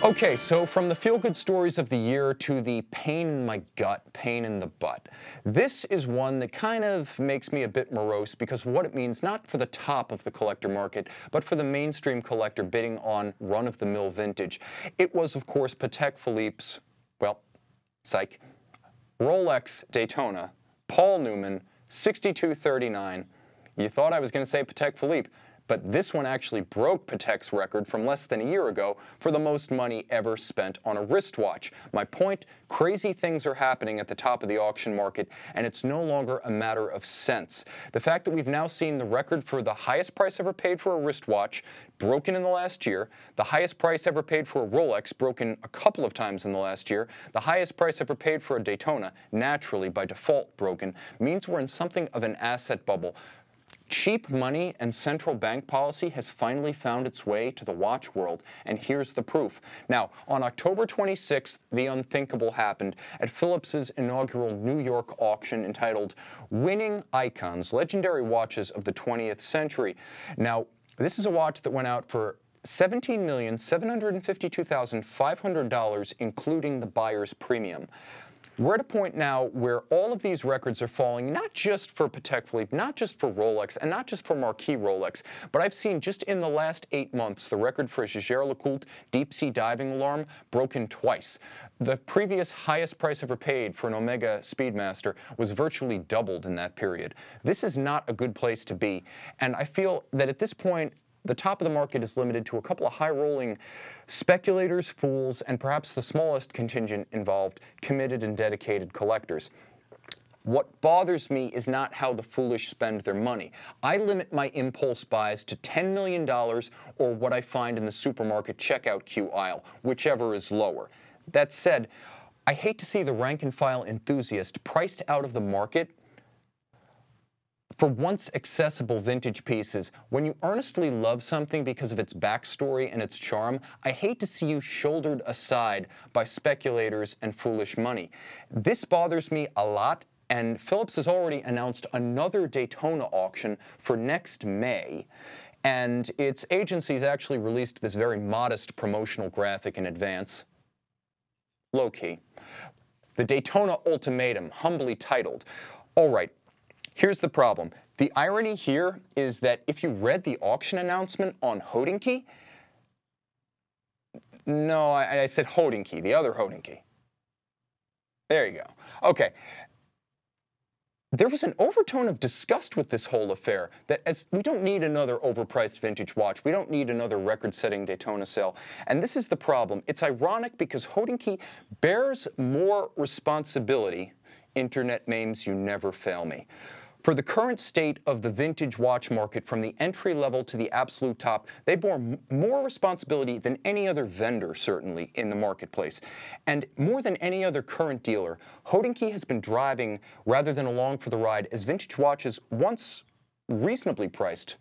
Okay, so from the feel-good stories of the year to the pain in my gut, pain in the butt. This is one that kind of makes me a bit morose because of what it means not for the top of the collector market, but for the mainstream collector bidding on run-of-the-mill vintage. It was, of course, Patek Philippe's, well, psych, Rolex Daytona, Paul Newman, 6239. You thought I was going to say Patek Philippe, but this one actually broke Patek's record from less than a year ago for the most money ever spent on a wristwatch. My point, crazy things are happening at the top of the auction market, and it's no longer a matter of cents. The fact that we've now seen the record for the highest price ever paid for a wristwatch broken in the last year, the highest price ever paid for a Rolex broken a couple of times in the last year, the highest price ever paid for a Daytona, naturally by default broken, means we're in something of an asset bubble. Cheap money and central bank policy has finally found its way to the watch world, and here's the proof. Now, on October 26th, the unthinkable happened at Phillips's inaugural New York auction entitled Winning Icons, Legendary Watches of the 20th Century. Now, this is a watch that went out for $17,752,500, including the buyer's premium. We're at a point now where all of these records are falling, not just for Patek Philippe, not just for Rolex, and not just for marquee Rolex, but I've seen just in the last 8 months the record for Jaeger-LeCoultre deep-sea diving alarm broken twice. The previous highest price ever paid for an Omega Speedmaster was virtually doubled in that period. This is not a good place to be, and I feel that at this point, the top of the market is limited to a couple of high-rolling speculators, fools, and perhaps the smallest contingent involved, committed and dedicated collectors. What bothers me is not how the foolish spend their money. I limit my impulse buys to $10 million or what I find in the supermarket checkout queue aisle, whichever is lower. That said, I hate to see the rank-and-file enthusiast priced out of the market for once accessible vintage pieces. When you earnestly love something because of its backstory and its charm, I hate to see you shouldered aside by speculators and foolish money. This bothers me a lot, and Phillips has already announced another Daytona auction for next May, and its agency's actually released this very modest promotional graphic in advance. Low-key. The Daytona Ultimatum, humbly titled. All right. Here's the problem. The irony here is that if you read the auction announcement on Hodinkee, no, I said Hodinkee, the other Hodinkee. There you go. Okay. There was an overtone of disgust with this whole affair, that as we don't need another overpriced vintage watch, we don't need another record-setting Daytona sale, and this is the problem. It's ironic because Hodinkee bears more responsibility. Internet memes, you never fail me. For the current state of the vintage watch market, from the entry level to the absolute top, they bore more responsibility than any other vendor, certainly, in the marketplace. And more than any other current dealer, Hodinkee has been driving rather than along for the ride, as vintage watches, once reasonably priced,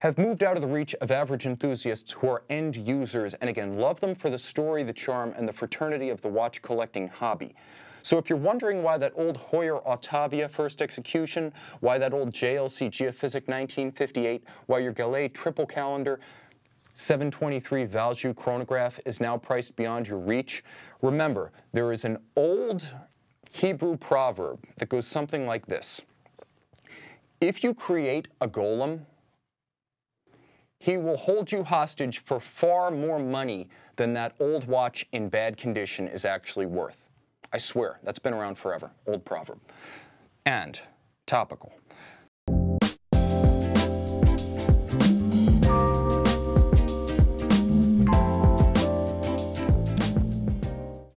have moved out of the reach of average enthusiasts who are end users and, again, love them for the story, the charm, and the fraternity of the watch collecting hobby. So if you're wondering why that old Heuer Autavia first execution, why that old JLC Geophysic 1958, why your Gallet triple calendar 723 Valjoux chronograph is now priced beyond your reach, remember, there is an old Hebrew proverb that goes something like this. If you create a golem, he will hold you hostage for far more money than that old watch in bad condition is actually worth. I swear, that's been around forever. Old proverb. And topical.